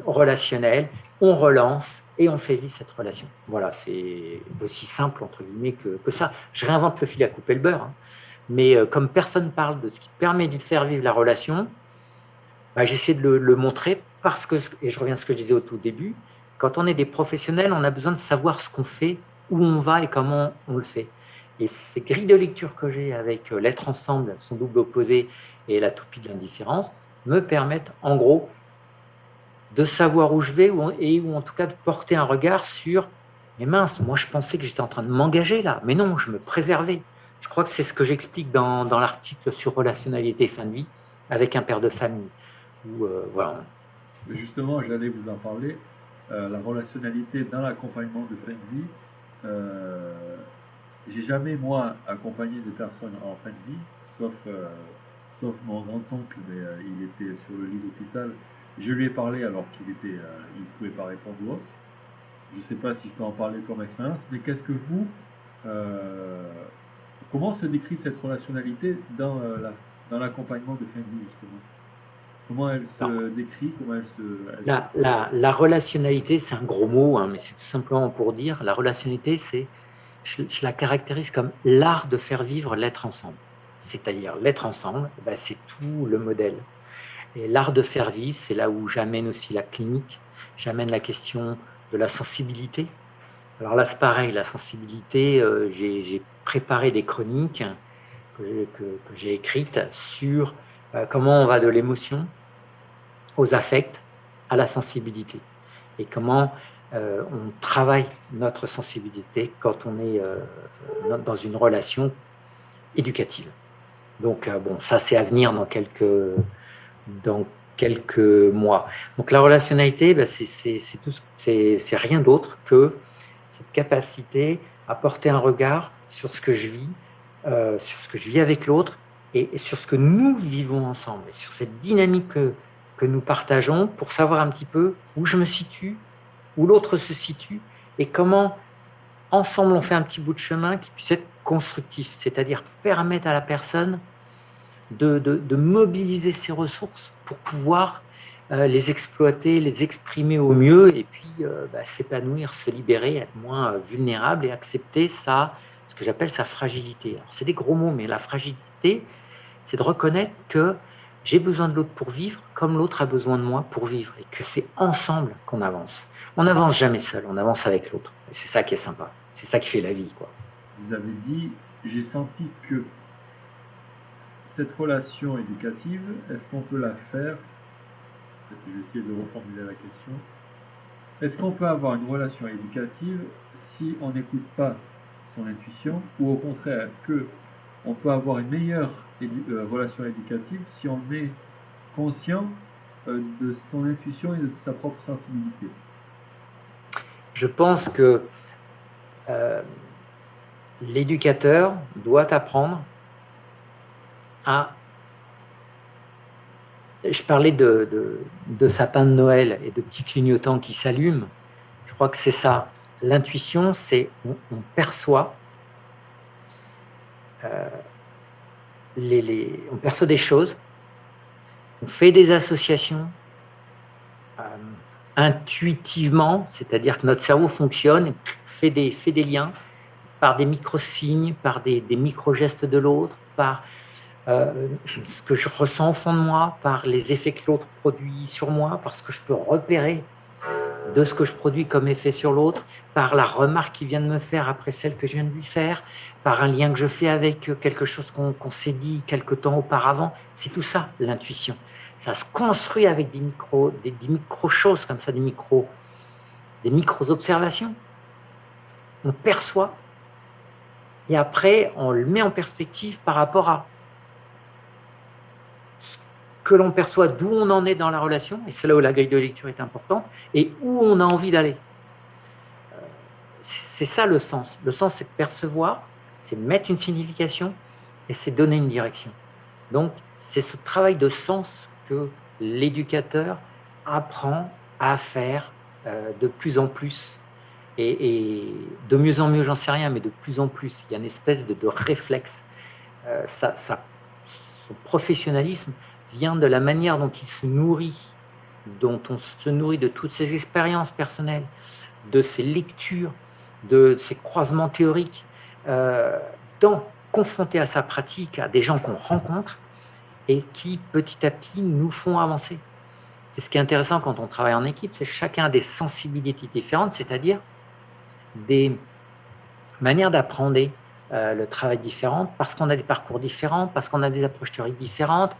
relationnel, on relance et on fait vivre cette relation. Voilà, c'est aussi simple, entre guillemets, que ça. Je réinvente le fil à couper le beurre, hein. Mais comme personne parle de ce qui permet de faire vivre la relation, j'essaie de le montrer parce que, et je reviens à ce que je disais au tout début, quand on est des professionnels, on a besoin de savoir ce qu'on fait, où on va et comment on le fait. Et ces grilles de lecture que j'ai avec l'être ensemble, son double opposé et la toupie de l'indifférence me permettent, en gros, de savoir où je vais ou en tout cas de porter un regard sur mais mince, moi je pensais que j'étais en train de m'engager là, mais non, je me préservais. Je crois que c'est ce que j'explique dans l'article sur relationnalité et fin de vie avec un père de famille. Où, voilà. Justement, j'allais vous en parler. La relationnalité dans l'accompagnement de fin de vie. J'ai jamais, moi, accompagné des personnes en fin de vie, sauf mon grand-oncle, mais il était sur le lit d'hôpital. Je lui ai parlé alors il ne pouvait pas répondre ou autre. Je ne sais pas si je peux en parler comme expérience, mais qu'est-ce que vous, comment se décrit cette relationnalité dans l'accompagnement de fin de vie, justement? Comment elle se décrit, comment la relationnalité, c'est un gros mot, hein, mais c'est tout simplement pour dire, la relationnalité, je la caractérise comme l'art de faire vivre l'être ensemble. C'est-à-dire, l'être ensemble, c'est tout le modèle. Et l'art de faire vivre, c'est là où j'amène aussi la clinique, j'amène la question de la sensibilité. Alors là, c'est pareil, la sensibilité, j'ai préparé des chroniques que j'ai écrites sur comment on va de l'émotion aux affects à la sensibilité et comment on travaille notre sensibilité quand on est dans une relation éducative. Donc, ça, c'est à venir dans quelques mois. Donc, la relationnalité, c'est rien d'autre que cette capacité à porter un regard sur ce que je vis, sur ce que je vis avec l'autre et sur ce que nous vivons ensemble, et sur cette dynamique que nous partageons pour savoir un petit peu où je me situe, où l'autre se situe et comment ensemble on fait un petit bout de chemin qui puisse être constructif, c'est-à-dire permettre à la personne de mobiliser ses ressources pour pouvoir les exploiter, les exprimer au mieux et puis s'épanouir, se libérer, être moins vulnérable et accepter ce que j'appelle sa fragilité. Alors, c'est des gros mots, mais la fragilité, c'est de reconnaître que j'ai besoin de l'autre pour vivre comme l'autre a besoin de moi pour vivre et que c'est ensemble qu'on avance. On n'avance jamais seul, on avance avec l'autre. Et c'est ça qui est sympa, c'est ça qui fait la vie, quoi. Vous avez dit, j'ai senti que cette relation éducative, est-ce qu'on peut la faire? Je vais essayer de reformuler la question. Est-ce qu'on peut avoir une relation éducative si on n'écoute pas son intuition, ou au contraire, est-ce qu'on peut avoir une meilleure relation éducative si on est conscient de son intuition et de sa propre sensibilité? Je pense que l'éducateur doit apprendre à... Je parlais de sapin de Noël et de petits clignotants qui s'allument. Je crois que c'est ça. L'intuition, c'est on perçoit on perçoit des choses, on fait des associations intuitivement, c'est-à-dire que notre cerveau fonctionne et fait des liens par des micro-signes, par des micro-gestes de l'autre, par ce que je ressens au fond de moi, par les effets que l'autre produit sur moi, par ce que je peux repérer de ce que je produis comme effet sur l'autre, par la remarque qu'il vient de me faire après celle que je viens de lui faire, par un lien que je fais avec quelque chose qu'on s'est dit quelque temps auparavant. C'est tout ça, l'intuition. Ça se construit avec des micro-choses comme ça, des micro-observations. On perçoit Et après, on le met en perspective par rapport à ce que l'on perçoit, d'où on en est dans la relation, et c'est là où la grille de lecture est importante, et où on a envie d'aller. C'est ça le sens. Le sens, c'est percevoir, c'est mettre une signification, et c'est donner une direction. Donc, c'est ce travail de sens que l'éducateur apprend à faire de plus en plus. Et de mieux en mieux, j'en sais rien, mais de plus en plus, il y a une espèce de réflexe. Son professionnalisme vient de la manière dont il se nourrit, dont on se nourrit de toutes ses expériences personnelles, de ses lectures, de ses croisements théoriques, confrontés à sa pratique, à des gens qu'on rencontre et qui, petit à petit, nous font avancer. Et ce qui est intéressant quand on travaille en équipe, c'est que chacun a des sensibilités différentes, c'est-à-dire des manières d'apprendre le travail différentes, parce qu'on a des parcours différents, parce qu'on a des approches théoriques différentes.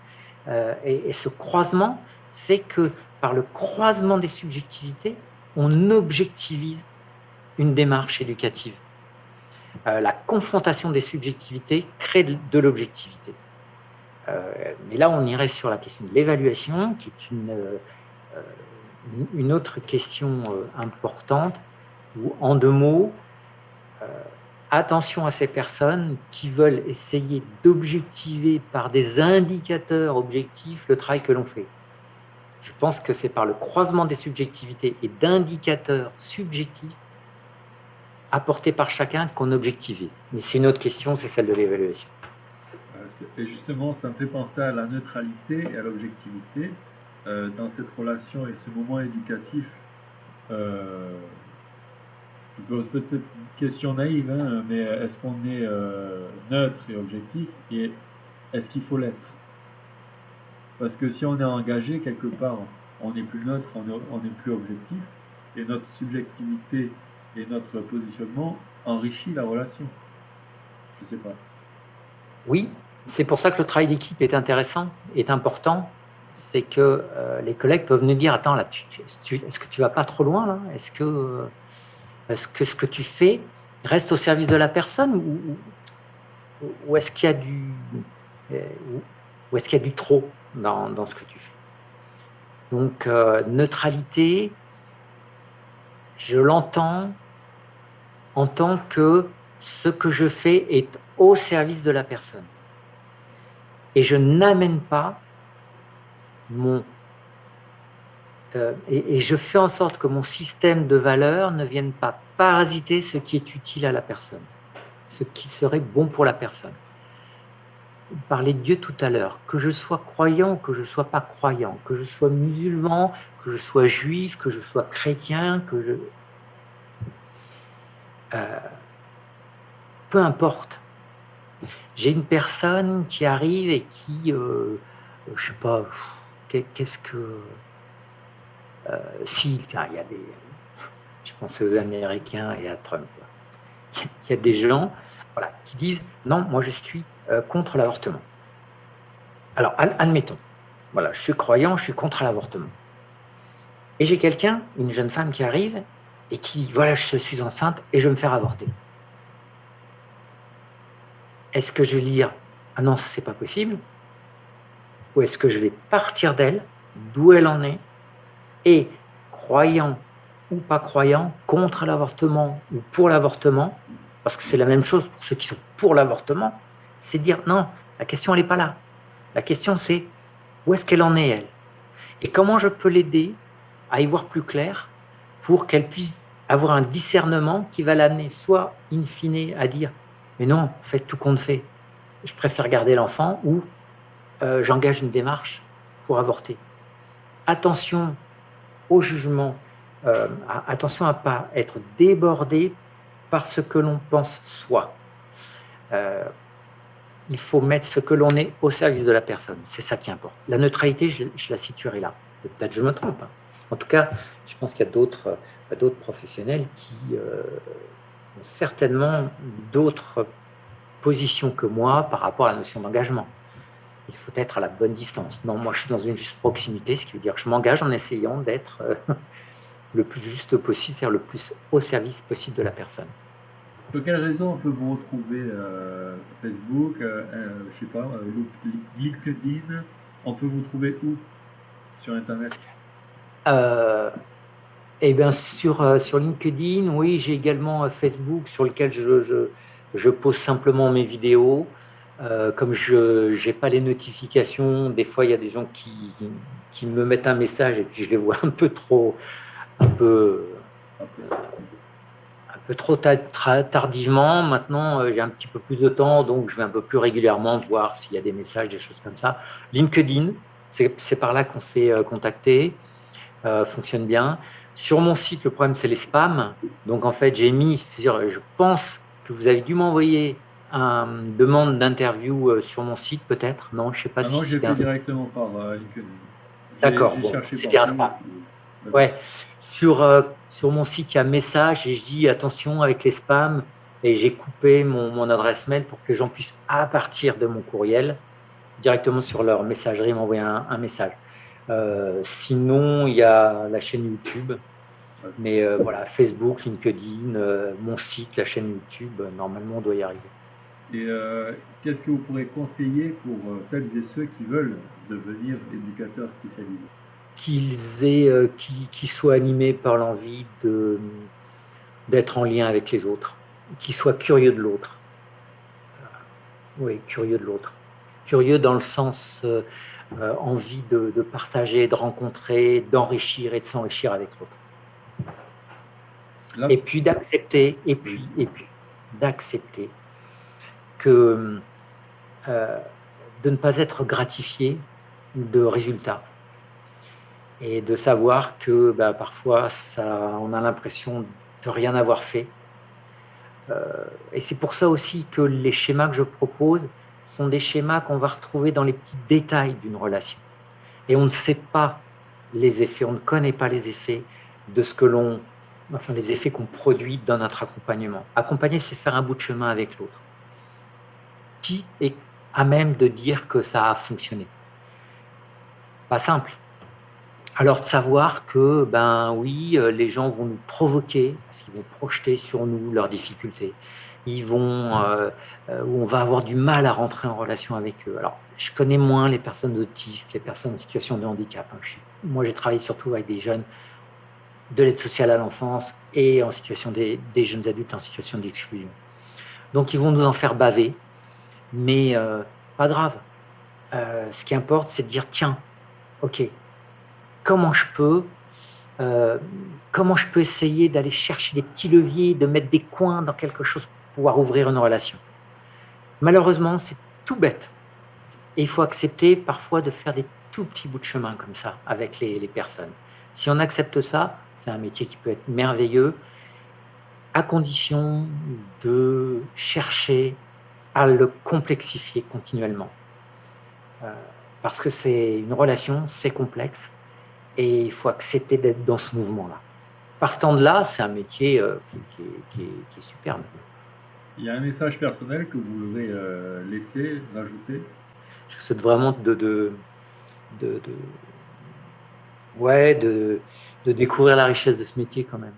Et ce croisement fait que, par le croisement des subjectivités, on objectivise une démarche éducative. La confrontation des subjectivités crée de l'objectivité. Mais là, on irait sur la question de l'évaluation, qui est une autre question importante, où, en 2 mots, attention à ces personnes qui veulent essayer d'objectiver par des indicateurs objectifs le travail que l'on fait. Je pense que c'est par le croisement des subjectivités et d'indicateurs subjectifs apportés par chacun qu'on objectivise. Mais c'est une autre question, c'est celle de l'évaluation. Et justement, ça me fait penser à la neutralité et à l'objectivité dans cette relation et ce moment éducatif. Je pose peut-être une question naïve, hein, mais est-ce qu'on est neutre et objectif, et est-ce qu'il faut l'être? Parce que si on est engagé quelque part, on n'est plus neutre, on n'est plus objectif, et notre subjectivité et notre positionnement enrichit la relation. Je sais pas. Oui, c'est pour ça que le travail d'équipe est intéressant, est important. C'est que les collègues peuvent nous dire, attends, là, est-ce que tu vas pas trop loin là? Est-ce que ce que tu fais reste au service de la personne, ou est-ce qu'il y a du trop dans ce que tu fais? Donc, neutralité, je l'entends en tant que ce que je fais est au service de la personne. Et je n'amène pas et je fais en sorte que mon système de valeurs ne vienne pas parasiter ce qui est utile à la personne, ce qui serait bon pour la personne. On parlait de Dieu tout à l'heure, que je sois croyant, que je ne sois pas croyant, que je sois musulman, que je sois juif, que je sois chrétien, peu importe. J'ai une personne qui arrive et qui, je sais pas, qu'est-ce que... si, il y a des... Je pense aux Américains et à Trump. Il y a des gens qui disent « Non, moi je suis contre l'avortement ». Alors, admettons, je suis croyant, je suis contre l'avortement. Et j'ai quelqu'un, une jeune femme qui arrive et qui dit « Voilà, je suis enceinte et je vais me faire avorter ». Est-ce que je vais lui dire « Ah non, c'est pas possible » ou est-ce que je vais partir d'elle, d'où elle en est, et croyant ou pas croyant, contre l'avortement ou pour l'avortement, parce que c'est la même chose pour ceux qui sont pour l'avortement, c'est dire non, la question elle n'est pas là. La question c'est où est-ce qu'elle en est, elle, et comment je peux l'aider à y voir plus clair pour qu'elle puisse avoir un discernement qui va l'amener soit in fine à dire mais non, faites tout compte fait, je préfère garder l'enfant, ou j'engage une démarche pour avorter. Attention au jugement, attention à ne pas être débordé par ce que l'on pense soi. Il faut mettre ce que l'on est au service de la personne, c'est ça qui importe. La neutralité, je la situerai là. Peut-être je me trompe. En tout cas, je pense qu'il y a d'autres professionnels qui ont certainement d'autres positions que moi par rapport à la notion d'engagement. Il faut être à la bonne distance. Non, moi je suis dans une juste proximité, ce qui veut dire que je m'engage en essayant d'être le plus juste possible, c'est-à-dire le plus au service possible de la personne. Sur quel réseau on peut vous retrouver? Facebook, je sais pas, LinkedIn. On peut vous trouver où sur Internet? Euh, Eh bien, sur LinkedIn, oui, j'ai également Facebook sur lequel je pose simplement mes vidéos. Comme je n'ai pas les notifications, des fois, il y a des gens qui me mettent un message et puis je les vois un peu, Un peu. un peu trop tardivement. Maintenant, j'ai un petit peu plus de temps, donc je vais un peu plus régulièrement voir s'il y a des messages, des choses comme ça. LinkedIn, c'est par là qu'on s'est contacté. Fonctionne bien. Sur mon site, le problème, c'est les spams. Donc, en fait, je pense que vous avez dû m'envoyer une demande d'interview sur mon site, peut-être. Non, je ne sais pas Ah non, si j'ai c'était fait un. directement par LinkedIn. D'accord, J'ai bon, cherché c'était un partout et spam. puis d'accord. Ouais. Sur mon site, il y a un message et je dis attention avec les spams. Et j'ai coupé mon adresse mail pour que les gens puissent, à partir de mon courriel, directement sur leur messagerie, m'envoyer un message. Sinon, il y a la chaîne YouTube. D'accord. Mais voilà, Facebook, LinkedIn, mon site, la chaîne YouTube, normalement, on doit y arriver. Et qu'est-ce que vous pourrez conseiller pour celles et ceux qui veulent devenir éducateurs spécialisés? Qu'ils soient animés par l'envie d'être en lien avec les autres, qu'ils soient curieux de l'autre. Oui, curieux de l'autre. Curieux dans le sens envie de partager, de rencontrer, d'enrichir et de s'enrichir avec l'autre. Là, Et puis d'accepter, oui. d'accepter que euh, de ne pas être gratifié de résultats et de savoir que bah, parfois on a l'impression de rien avoir fait. Et c'est pour ça aussi que les schémas que je propose sont des schémas qu'on va retrouver dans les petits détails d'une relation. Et on ne sait pas les effets, on ne connaît pas les effets de enfin les effets qu'on produit dans notre accompagnement. Accompagner, c'est faire un bout de chemin avec l'autre. Qui est à même de dire que ça a fonctionné? Pas simple. Alors de savoir que, ben oui, les gens vont nous provoquer, parce qu'ils vont projeter sur nous leurs difficultés. On va avoir du mal à rentrer en relation avec eux. Alors, je connais moins les personnes autistes, les personnes en situation de handicap. Moi, j'ai travaillé surtout avec des jeunes de l'aide sociale à l'enfance et des jeunes adultes en situation d'exclusion. Donc, ils vont nous en faire baver, mais pas grave. Ce qui importe, c'est de dire, tiens, ok, comment je peux euh, comment je peux essayer d'aller chercher des petits leviers, de mettre des coins dans quelque chose pour pouvoir ouvrir une relation. Malheureusement, c'est tout bête. Et il faut accepter parfois de faire des tout petits bouts de chemin comme ça avec les personnes. Si on accepte ça, c'est un métier qui peut être merveilleux, à condition de chercher à le complexifier continuellement. Parce que c'est une relation, c'est complexe, et il faut accepter d'être dans ce mouvement-là. Partant de là, c'est un métier qui est superbe. Il y a un message personnel que vous voudrez laisser, rajouter? Je vous souhaite vraiment de, ouais, de découvrir la richesse de ce métier quand même.